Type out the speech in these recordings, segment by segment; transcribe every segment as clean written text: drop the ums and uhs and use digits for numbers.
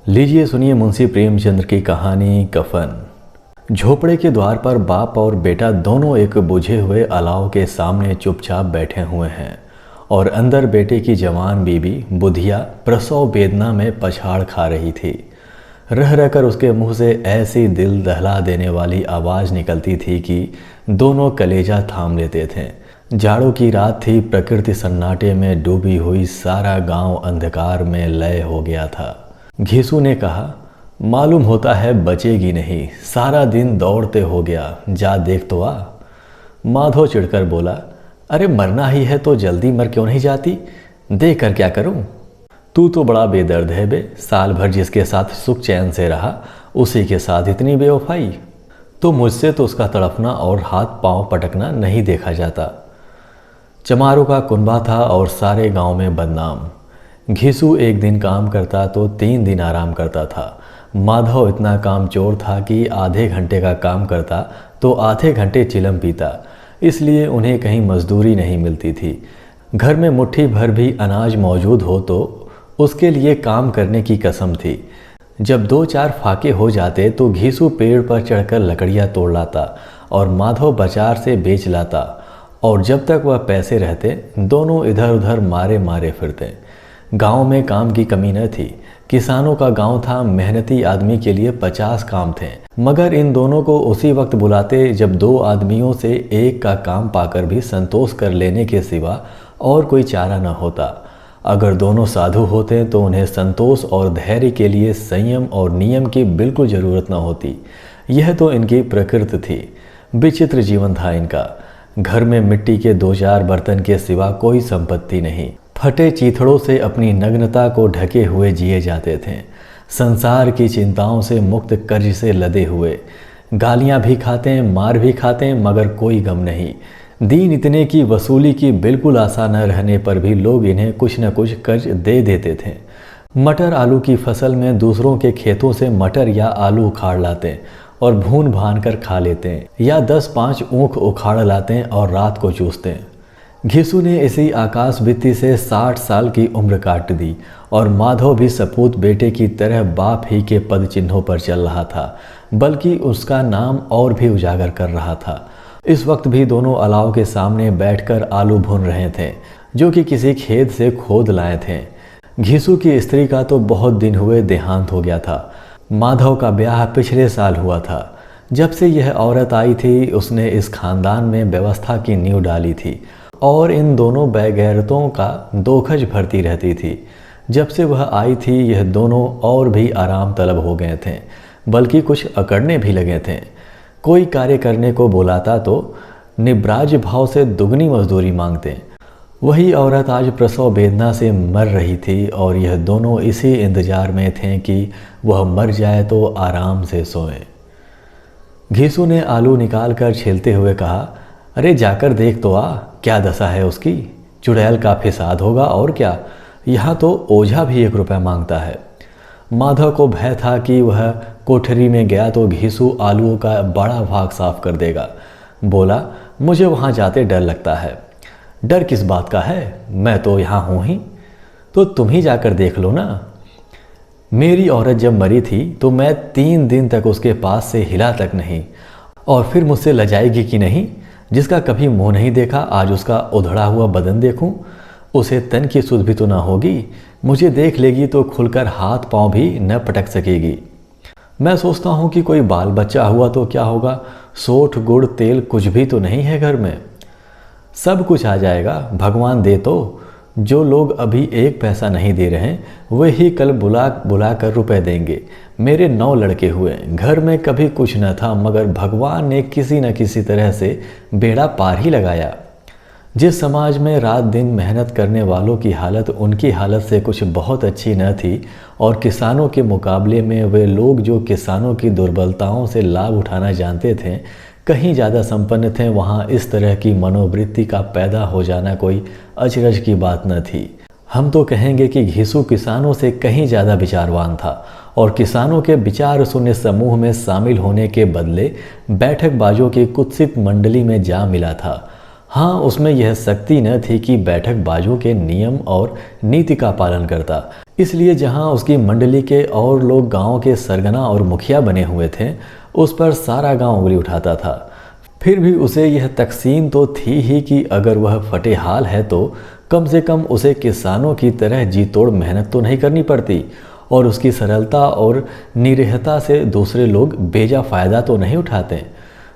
लीजिए सुनिए मुंशी प्रेमचंद्र की कहानी कफन। झोपड़े के द्वार पर बाप और बेटा दोनों एक बुझे हुए अलाव के सामने चुपचाप बैठे हुए हैं और अंदर बेटे की जवान बीबी बुधिया प्रसव वेदना में पछाड़ खा रही थी। रह रहकर उसके मुंह से ऐसी दिल दहला देने वाली आवाज़ निकलती थी कि दोनों कलेजा थाम लेते थे। जाड़ों की रात थी, प्रकृति सन्नाटे में डूबी हुई, सारा गांव अंधकार में लय हो गया था। घीसू ने कहा, मालूम होता है बचेगी नहीं, सारा दिन दौड़ते हो गया, जा देख तो आ। माधव चिढ़कर बोला, अरे मरना ही है तो जल्दी मर क्यों नहीं जाती, देख कर क्या करूं। तू तो बड़ा बेदर्द है बे, साल भर जिसके साथ सुख चैन से रहा उसी के साथ इतनी बेवफाई। तो मुझसे तो उसका तड़पना और हाथ पांव पटकना नहीं देखा जाता। चमारों का कुनबा था और सारे गांव में बदनाम। घीसू एक दिन काम करता तो 3 दिन आराम करता था। माधव इतना कामचोर था कि आधे घंटे का काम करता तो आधे घंटे चिलम पीता, इसलिए उन्हें कहीं मजदूरी नहीं मिलती थी। घर में मुट्ठी भर भी अनाज मौजूद हो तो उसके लिए काम करने की कसम थी। जब 2-4 फाके हो जाते तो घीसू पेड़ पर चढ़कर लकड़ियाँ तोड़ लाता और माधव बाजार से बेच लाता, और जब तक वह पैसे रहते दोनों इधर उधर मारे मारे फिरते। गांव में काम की कमी न थी। किसानों का गांव था, मेहनती आदमी के लिए 50 काम थे, मगर इन दोनों को उसी वक्त बुलाते जब 2 आदमियों से एक का काम पाकर भी संतोष कर लेने के सिवा और कोई चारा न होता। अगर दोनों साधु होते तो उन्हें संतोष और धैर्य के लिए संयम और नियम की बिल्कुल ज़रूरत न होती। यह तो इनकी प्रकृति थी। विचित्र जीवन था इनका। घर में मिट्टी के 2-4 बर्तन के सिवा कोई संपत्ति नहीं। फटे चीथड़ों से अपनी नग्नता को ढके हुए जिए जाते थे। संसार की चिंताओं से मुक्त, कर्ज से लदे हुए। गालियां भी खाते, मार भी खाते, मगर कोई गम नहीं। दीन इतने की वसूली की बिल्कुल आशा न रहने पर भी लोग इन्हें कुछ न कुछ कर्ज दे देते थे। मटर आलू की फसल में दूसरों के खेतों से मटर या आलू उखाड़ लाते और भून भान कर खा लेते, या 10-5 ऊख उखाड़ लाते और रात को चूसते। घीसू ने इसी आकाश वित्ती से 60 साल की उम्र काट दी और माधव भी सपूत बेटे की तरह बाप ही के पद चिन्हों पर चल रहा था, बल्कि उसका नाम और भी उजागर कर रहा था। इस वक्त भी दोनों अलाव के सामने बैठकर आलू भून रहे थे, जो कि किसी खेत से खोद लाए थे। घीसू की स्त्री का तो बहुत दिन हुए देहांत हो गया था। माधव का ब्याह पिछले साल हुआ था। जब से यह औरत आई थी उसने इस खानदान में व्यवस्था की नींव डाली थी और इन दोनों बेगैरतों का दोखज भरती रहती थी। जब से वह आई थी यह दोनों और भी आराम तलब हो गए थे, बल्कि कुछ अकड़ने भी लगे थे। कोई कार्य करने को बुलाता तो निब्राज भाव से दुगनी मजदूरी मांगते। वही औरत आज प्रसव वेदना से मर रही थी और यह दोनों इसी इंतजार में थे कि वह मर जाए तो आराम से सोए। घीसू ने आलू निकाल कर छीलते हुए कहा, अरे जाकर देख तो आ, क्या दशा है उसकी। चुड़ैल का फिसाद होगा और क्या, यहाँ तो ओझा भी 1 रुपया मांगता है। माधव को भय था कि वह कोठरी में गया तो घीसू आलूओं का बड़ा भाग साफ कर देगा। बोला, मुझे वहाँ जाते डर लगता है। डर किस बात का है, मैं तो यहाँ हूँ ही। तो तुम ही जाकर देख लो ना। मेरी औरत जब मरी थी तो मैं 3 दिन तक उसके पास से हिला तक नहीं, और फिर मुझसे लजाएगी कि नहीं। जिसका कभी मुंह नहीं देखा आज उसका उधड़ा हुआ बदन देखूं, उसे तन की सुध भी तो ना होगी। मुझे देख लेगी तो खुलकर हाथ पांव भी न पटक सकेगी। मैं सोचता हूँ कि कोई बाल बच्चा हुआ तो क्या होगा, सोठ गुड़ तेल कुछ भी तो नहीं है घर में। सब कुछ आ जाएगा, भगवान दे तो। जो लोग अभी 1 पैसा नहीं दे रहे वे ही कल बुला बुला कर रुपए देंगे। मेरे 9 लड़के हुए, घर में कभी कुछ न था, मगर भगवान ने किसी न किसी तरह से बेड़ा पार ही लगाया। जिस समाज में रात दिन मेहनत करने वालों की हालत उनकी हालत से कुछ बहुत अच्छी न थी, और किसानों के मुकाबले में वे लोग जो किसानों की दुर्बलताओं से लाभ उठाना जानते थे कहीं ज़्यादा संपन्न थे, वहाँ इस तरह की मनोवृत्ति का पैदा हो जाना कोई अचरज की बात न थी। हम तो कहेंगे कि घीसू किसानों से कहीं ज़्यादा विचारवान था और किसानों के विचार शून्य समूह में शामिल होने के बदले बैठकबाजों की कुत्सित मंडली में जा मिला था। हाँ, उसमें यह शक्ति न थी कि बैठक बाजों के नियम और नीति का पालन करता। इसलिए जहाँ उसकी मंडली के और लोग गांव के सरगना और मुखिया बने हुए थे, उस पर सारा गांव उंगली उठाता था। फिर भी उसे यह तकसीम तो थी ही कि अगर वह फटे हाल है तो कम से कम उसे किसानों की तरह जी तोड़ मेहनत तो नहीं करनी पड़ती, और उसकी सरलता और निरीहता से दूसरे लोग बेजा फ़ायदा तो नहीं उठाते।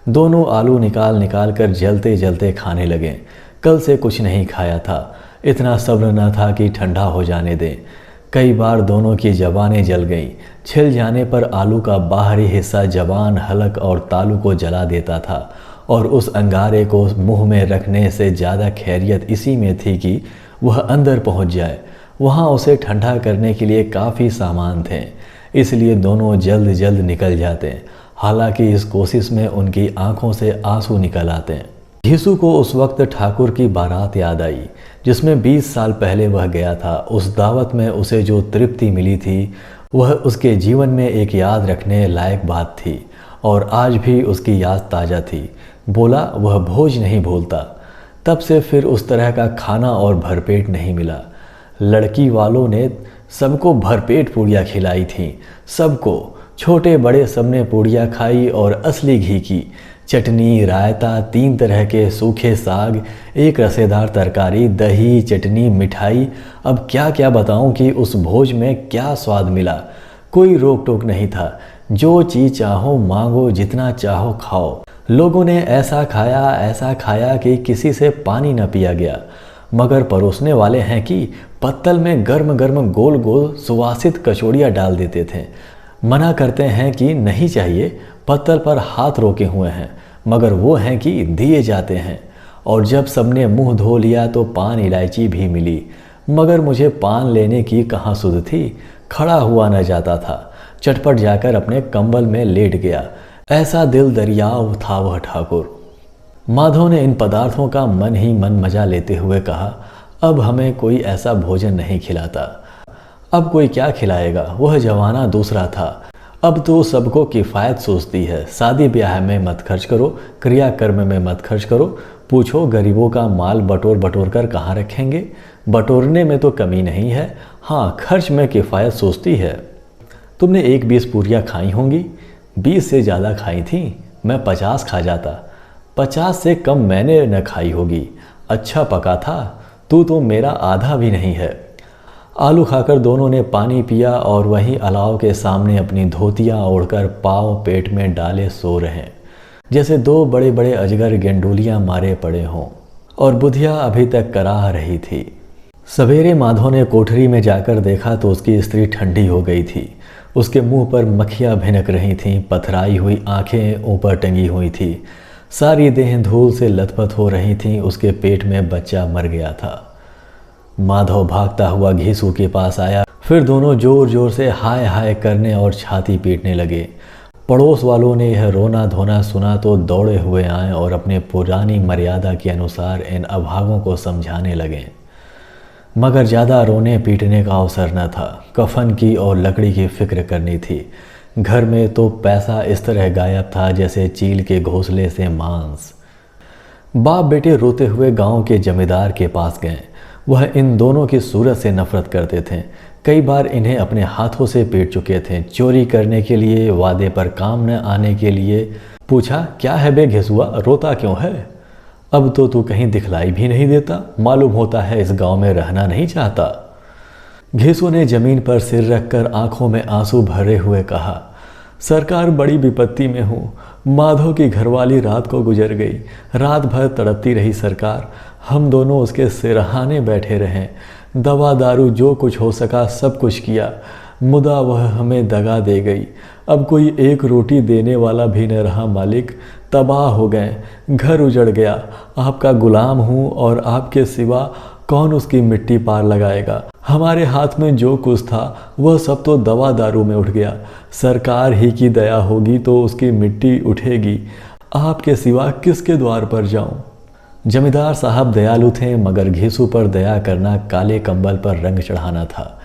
दोनों आलू निकाल निकाल कर जलते जलते खाने लगे। कल से कुछ नहीं खाया था, इतना सब्र न था कि ठंडा हो जाने दें। कई बार दोनों की जबानें जल गईं। छिल जाने पर आलू का बाहरी हिस्सा जबान, हलक और तालू को जला देता था, और उस अंगारे को मुंह में रखने से ज़्यादा खैरियत इसी में थी कि वह अंदर पहुंच जाए। वहां उसे ठंडा करने के लिए काफ़ी सामान थे, इसलिए दोनों जल्द जल्द निकल जाते। हालांकि इस कोशिश में उनकी आंखों से आंसू निकल आते। घीसू को उस वक्त ठाकुर की बारात याद आई, जिसमें 20 साल पहले वह गया था। उस दावत में उसे जो तृप्ति मिली थी, वह उसके जीवन में एक याद रखने लायक बात थी, और आज भी उसकी याद ताज़ा थी। बोला, वह भोज नहीं भूलता। तब से फिर उस तरह का खाना और भरपेट नहीं मिला। लड़की वालों ने सबको भरपेट पूड़ियाँ खिलाई थीं, सबको, छोटे बड़े सबने पूड़ियाँ खाई, और असली घी की चटनी, रायता, 3 तरह के सूखे साग, एक रसेदार तरकारी, दही, चटनी, मिठाई। अब क्या क्या बताऊं कि उस भोज में क्या स्वाद मिला। कोई रोक टोक नहीं था, जो चीज़ चाहो मांगो, जितना चाहो खाओ। लोगों ने ऐसा खाया कि किसी से पानी न पिया गया। मगर परोसने वाले हैं कि पत्तल में गर्म गर्म गोल गोल सुवासित कचौड़ियाँ डाल देते थे। मना करते हैं कि नहीं चाहिए, पत्तल पर हाथ रोके हुए हैं, मगर वो हैं कि दिए जाते हैं। और जब सबने मुंह धो लिया तो पान इलायची भी मिली, मगर मुझे पान लेने की कहाँ सुध थी। खड़ा हुआ न जाता था, चटपट जाकर अपने कंबल में लेट गया। ऐसा दिल दरियाव था वह ठाकुर। माधव ने इन पदार्थों का मन ही मन मजा लेते हुए कहा, अब हमें कोई ऐसा भोजन नहीं खिलाता। अब कोई क्या खिलाएगा, वह जमाना दूसरा था। अब तो सबको किफ़ायत सोचती है। शादी ब्याह में मत खर्च करो, क्रियाकर्म में मत खर्च करो। पूछो गरीबों का माल बटोर बटोर कर कहाँ रखेंगे। बटोरने में तो कमी नहीं है, हाँ खर्च में किफ़ायत सोचती है। तुमने 1-20 पूरियाँ खाई होंगी। 20 से ज़्यादा खाई थी, मैं 50 खा जाता। 50 से कम मैंने न खाई होगी। अच्छा पका था, तू तो मेरा आधा भी नहीं है। आलू खाकर दोनों ने पानी पिया, और वहीं अलाव के सामने अपनी धोतियाँ ओढ़कर पाँव पेट में डाले सो रहे, जैसे 2 बड़े बड़े अजगर गेंडोलियाँ मारे पड़े हों, और बुधिया अभी तक कराह रही थी। सवेरे माधव ने कोठरी में जाकर देखा तो उसकी स्त्री ठंडी हो गई थी। उसके मुंह पर मक्खियाँ भिनक रही थीं, पथराई हुई आंखें ऊपर टंगी हुई थी, सारी देह धूल से लथपथ हो रही थी। उसके पेट में बच्चा मर गया था। माधव भागता हुआ घीसू के पास आया। फिर दोनों जोर जोर से हाय हाय करने और छाती पीटने लगे। पड़ोस वालों ने यह रोना धोना सुना तो दौड़े हुए आए और अपने पुरानी मर्यादा के अनुसार इन अभागों को समझाने लगे। मगर ज़्यादा रोने पीटने का अवसर न था। कफन की और लकड़ी की फिक्र करनी थी। घर में तो पैसा इस तरह गायब था जैसे चील के घोंसले से मांस। बाप बेटे रोते हुए गांव के जमींदार के पास गए। वह इन दोनों की सूरत से नफरत करते थे। कई बार इन्हें अपने हाथों से पीट चुके थे। चोरी करने के लिए, वादे पर काम न आने के लिए। पूछा, क्या है बे घिसुआ, रोता क्यों है? अब तो तू कहीं दिखलाई भी नहीं देता, मालूम होता है इस गांव में रहना नहीं चाहता। घिसू ने जमीन पर सिर रखकर आंखों में आंसू भरे हुए कहा, सरकार बड़ी विपत्ति में हूँ। माधव की घरवाली रात को गुजर गई। रात भर तड़पती रही सरकार। हम दोनों उसके सिरहाने बैठे रहे। दवा दारू जो कुछ हो सका सब कुछ किया, मुदा वह हमें दगा दे गई। अब कोई एक रोटी देने वाला भी न रहा मालिक। तबाह हो गए, घर उजड़ गया। आपका गुलाम हूँ और आपके सिवा कौन उसकी मिट्टी पार लगाएगा। हमारे हाथ में जो कुछ था वह सब तो दवा दारू में उठ गया। सरकार ही की दया होगी तो उसकी मिट्टी उठेगी। आपके सिवा किसके द्वार पर जाऊं? जमींदार साहब दयालु थे, मगर घीसू पर दया करना काले कंबल पर रंग चढ़ाना था।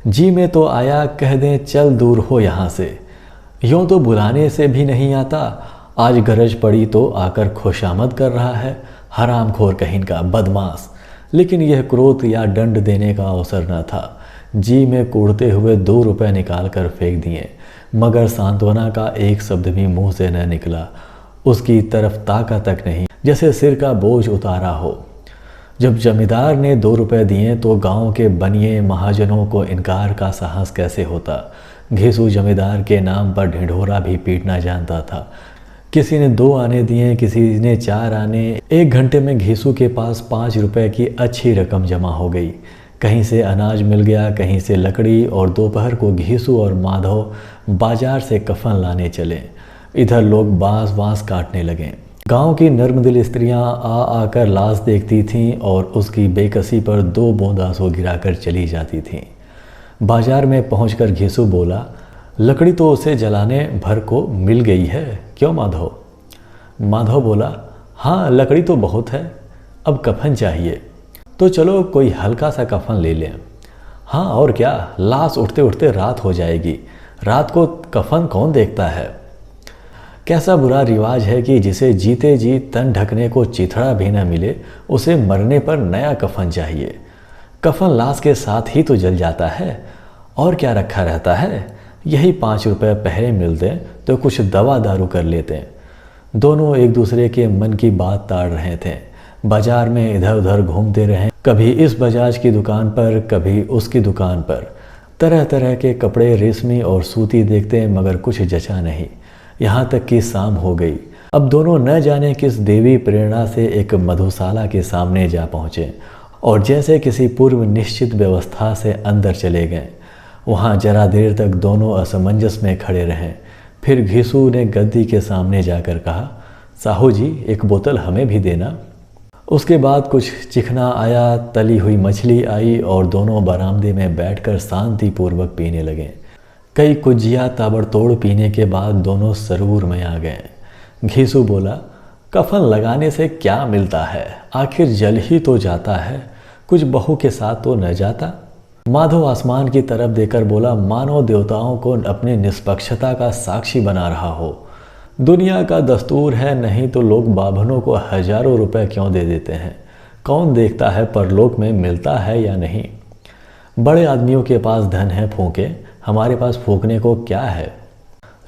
जी में तो आया, कह दें चल दूर हो यहाँ से। यूँ तो बुलाने से भी नहीं आता। आज गरज पड़ी तो आकर खुशामद कर रहा है। हरामखोर कहीं का बदमाश। लेकिन यह क्रोध या दंड देने का अवसर न था। जी में कूड़ते हुए 2 रुपए निकाल कर फेंक दिए, मगर सांत्वना का एक शब्द भी मुंह से न निकला। उसकी तरफ ताका तक नहीं, जैसे सिर का बोझ उतारा हो। जब जमींदार ने 2 रुपए दिए तो गांव के बनिए महाजनों को इनकार का साहस कैसे होता। घीसू जमींदार के नाम पर ढिंढोरा भी पीटना जानता था। किसी ने 2 आने दिए, किसी ने 4 आने। 1 घंटे में घीसू के पास 5 रुपए की अच्छी रकम जमा हो गई। कहीं से अनाज मिल गया, कहीं से लकड़ी, और दोपहर को घीसू और माधव बाजार से कफन लाने चले। इधर लोग बांस काटने लगे। गांव की नर्मदिल स्त्रियां आ आकर लाश देखती थीं और उसकी बेकसी पर 2 बूंद आंसू गिराकर चली जाती थीं। बाजार में पहुंचकर घीसू बोला, लकड़ी तो उसे जलाने भर को मिल गई है, क्यों माधव? माधव बोला, हाँ लकड़ी तो बहुत है, अब कफन चाहिए। तो चलो कोई हल्का सा कफन ले लें। हाँ और क्या, लाश उठते उठते रात हो जाएगी, रात को कफन कौन देखता है। कैसा बुरा रिवाज है कि जिसे जीते जी तन ढकने को चिथड़ा भी न मिले, उसे मरने पर नया कफन चाहिए। कफन लाश के साथ ही तो जल जाता है, और क्या रखा रहता है। यही 5 रुपए पहले मिलते तो कुछ दवा दारू कर लेते। दोनों एक दूसरे के मन की बात ताड़ रहे थे। बाजार में इधर उधर घूमते रहे, कभी इस बजाज की दुकान पर, कभी उसकी दुकान पर। तरह तरह के कपड़े, रेशमी और सूती देखते, मगर कुछ जचा नहीं। यहाँ तक कि शाम हो गई। अब दोनों न जाने किस देवी प्रेरणा से एक मधुशाला के सामने जा पहुँचे और जैसे किसी पूर्व निश्चित व्यवस्था से अंदर चले गए। वहाँ जरा देर तक दोनों असमंजस में खड़े रहे। फिर घीसू ने गद्दी के सामने जाकर कहा, साहू जी एक बोतल हमें भी देना। उसके बाद कुछ चिकना आया, तली हुई मछली आई और दोनों बरामदे में बैठकर शांतिपूर्वक पीने लगे। कई कुज्जिया ताबड़तोड़ पीने के बाद दोनों सरूर में आ गए। घीसू बोला, कफन लगाने से क्या मिलता है, आखिर जल ही तो जाता है, कुछ बहू के साथ तो न जाता। माधव आसमान की तरफ देकर बोला, मानव देवताओं को अपनी निष्पक्षता का साक्षी बना रहा हो। दुनिया का दस्तूर है, नहीं तो लोग बाभनों को हजारों रुपए क्यों दे देते हैं। कौन देखता है परलोक में मिलता है या नहीं। बड़े आदमियों के पास धन है फूंके, हमारे पास फूकने को क्या है।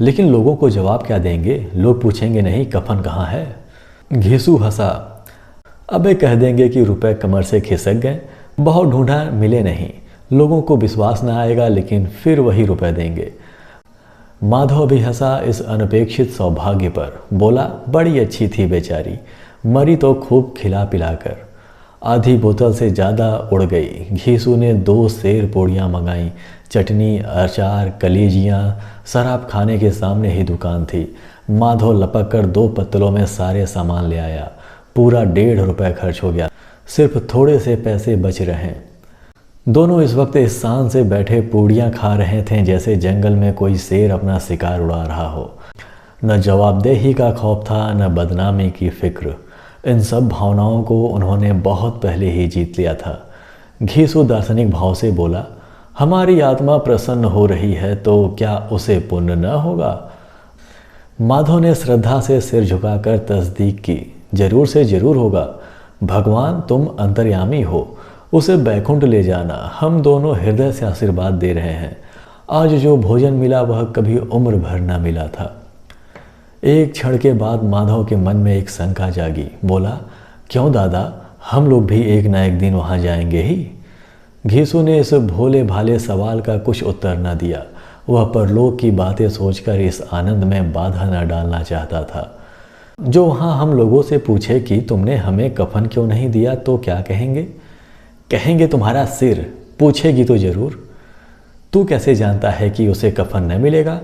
लेकिन लोगों को जवाब क्या देंगे, लोग पूछेंगे नहीं कफन कहाँ है। घीसू हंसा, अबे कह देंगे कि रुपए कमर से खिसक गए, बहुत ढूंढा मिले नहीं। लोगों को विश्वास ना आएगा, लेकिन फिर वही रुपए देंगे। माधव भी हंसा इस अनपेक्षित सौभाग्य पर, बोला, बड़ी अच्छी थी बेचारी, मरी तो खूब खिला पिलाकर। आधी बोतल से ज़्यादा उड़ गई। घीसू ने 2 सेर पोड़ियाँ मंगाई, चटनी, अचार, कलेजियाँ। शराब खाने के सामने ही दुकान थी। माधव लपक कर 2 पत्तलों में सारे सामान ले आया। पूरा 1.5 रुपए खर्च हो गया, सिर्फ थोड़े से पैसे बच रहे। दोनों इस वक्त इस शान से बैठे पूड़ियाँ खा रहे थे जैसे जंगल में कोई शेर अपना शिकार उड़ा रहा हो। न जवाबदेही का खौफ था, न बदनामी की फिक्र। इन सब भावनाओं को उन्होंने बहुत पहले ही जीत लिया था। घीसू दार्शनिक भाव से बोला, हमारी आत्मा प्रसन्न हो रही है तो क्या उसे पुण्य न होगा। माधव ने श्रद्धा से सिर झुकाकर तस्दीक की, जरूर से जरूर होगा। भगवान तुम अंतर्यामी हो, उसे बैकुंठ ले जाना। हम दोनों हृदय से आशीर्वाद दे रहे हैं। आज जो भोजन मिला वह कभी उम्र भर न मिला था। एक क्षण के बाद माधव के मन में एक शंका जागी। बोला, क्यों दादा, हम लोग भी एक न एक दिन वहाँ जाएंगे ही। घीसू ने इस भोले भाले सवाल का कुछ उत्तर न दिया। वह परलोक की बातें सोचकर इस आनंद में बाधा न डालना चाहता था। जो वहाँ हम लोगों से पूछे कि तुमने हमें कफन क्यों नहीं दिया तो क्या कहेंगे? कहेंगे तुम्हारा सिर। पूछेगी तो जरूर। तू कैसे जानता है कि उसे कफन न मिलेगा?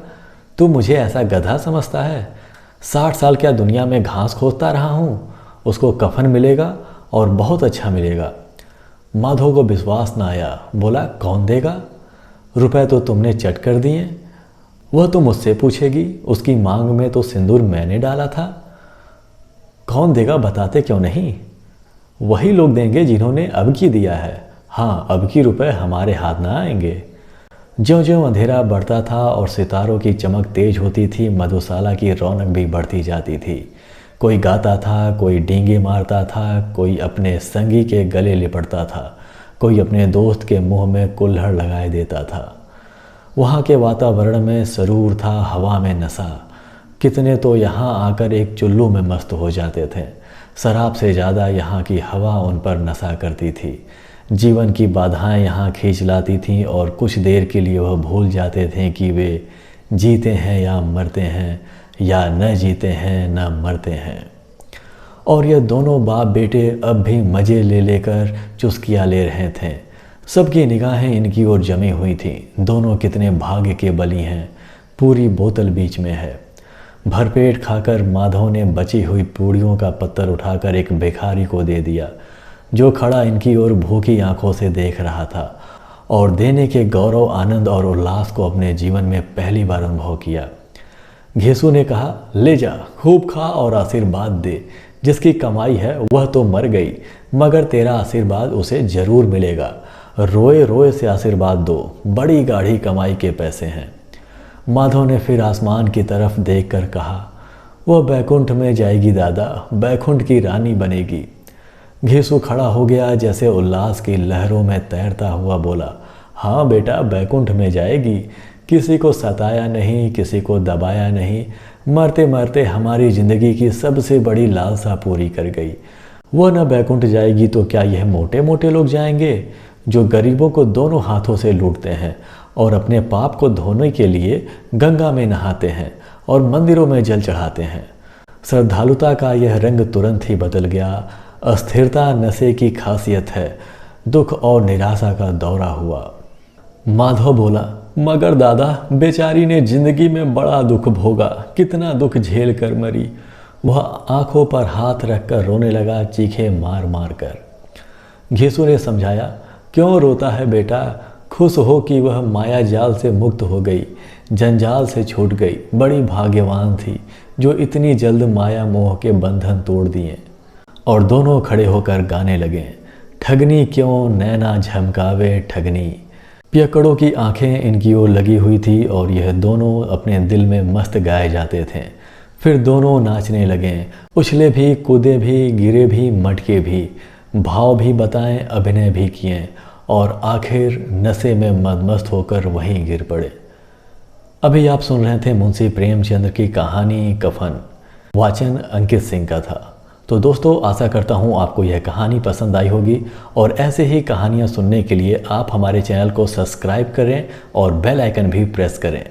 तू मुझे ऐसा गधा समझता है? 60 साल क्या दुनिया में घास खोदता रहा हूँ, उसको कफन मिलेगा और बहुत अच्छा मिलेगा। माधव को विश्वास न आया। बोला, कौन देगा? रुपए तो तुमने चट कर दिए। वह तो मुझसे पूछेगी, उसकी मांग में तो सिंदूर मैंने डाला था। कौन देगा बताते क्यों नहीं? वही लोग देंगे जिन्होंने अब की दिया है। हाँ, अब की रुपए हमारे हाथ ना आएंगे। ज्यों-ज्यों अंधेरा बढ़ता था और सितारों की चमक तेज होती थी, मधुशाला की रौनक भी बढ़ती जाती थी। कोई गाता था, कोई डींगे मारता था, कोई अपने संगी के गले लिपटता था, कोई अपने दोस्त के मुंह में कुल्हड़ लगाए देता था। वहाँ के वातावरण में सरूर था, हवा में नशा। कितने तो यहाँ आकर एक चुल्लू में मस्त हो जाते थे। शराब से ज़्यादा यहाँ की हवा उन पर नशा करती थी। जीवन की बाधाएं यहाँ खींच लाती थीं और कुछ देर के लिए वह भूल जाते थे कि वे जीते हैं या मरते हैं, या न जीते हैं न मरते हैं। और यह दोनों बाप बेटे अब भी मज़े ले लेकर चुस्कियाँ ले रहे थे। सबकी निगाहें इनकी ओर जमी हुई थी। दोनों कितने भाग्य के बली हैं। पूरी बोतल बीच में है। भरपेट खाकर माधव ने बची हुई पूड़ियों का पत्तर उठाकर एक भिखारी को दे दिया, जो खड़ा इनकी ओर भूखी आंखों से देख रहा था और देने के गौरव, आनंद और उल्लास को अपने जीवन में पहली बार अनुभव किया। घेसू ने कहा, ले जा, खूब खा और आशीर्वाद दे। जिसकी कमाई है वह तो मर गई, मगर तेरा आशीर्वाद उसे जरूर मिलेगा। रोए रोए से आशीर्वाद दो, बड़ी गाढ़ी कमाई के पैसे हैं। माधव ने फिर आसमान की तरफ देखकर कहा, वह बैकुंठ में जाएगी दादा, बैकुंठ की रानी बनेगी। घेसू खड़ा हो गया, जैसे उल्लास की लहरों में तैरता हुआ बोला, हाँ बेटा, बैकुंठ में जाएगी। किसी को सताया नहीं, किसी को दबाया नहीं, मरते मरते हमारी ज़िंदगी की सबसे बड़ी लालसा पूरी कर गई। वह न बैकुंठ जाएगी तो क्या यह मोटे मोटे लोग जाएंगे, जो गरीबों को दोनों हाथों से लूटते हैं और अपने पाप को धोने के लिए गंगा में नहाते हैं और मंदिरों में जल चढ़ाते हैं। श्रद्धालुता का यह रंग तुरंत ही बदल गया। अस्थिरता नशे की खासियत है। दुख और निराशा का दौरा हुआ। माधव बोला, मगर दादा, बेचारी ने जिंदगी में बड़ा दुख भोगा, कितना दुख झेल कर मरी। वह आंखों पर हाथ रखकर रोने लगा, चीखे मार मार कर। घेसू ने समझाया, क्यों रोता है बेटा, खुश हो कि वह माया जाल से मुक्त हो गई, जंजाल से छूट गई। बड़ी भाग्यवान थी जो इतनी जल्द माया मोह के बंधन तोड़ दिए। और दोनों खड़े होकर गाने लगे, ठगनी क्यों नैना झमकावे ठगनी। पियकड़ों की आंखें इनकी ओर लगी हुई थी और यह दोनों अपने दिल में मस्त गाए जाते थे। फिर दोनों नाचने लगे, उछले भी, कूदे भी, गिरे भी, मटके भी, भाव भी बताएं, अभिनय भी किए और आखिर नशे में मदमस्त होकर वहीं गिर पड़े। अभी आप सुन रहे थे मुंशी प्रेमचंद्र की कहानी कफन। वाचन अंकित सिंह का था। तो दोस्तों, आशा करता हूँ आपको यह कहानी पसंद आई होगी और ऐसे ही कहानियाँ सुनने के लिए आप हमारे चैनल को सब्सक्राइब करें और बेल आइकन भी प्रेस करें।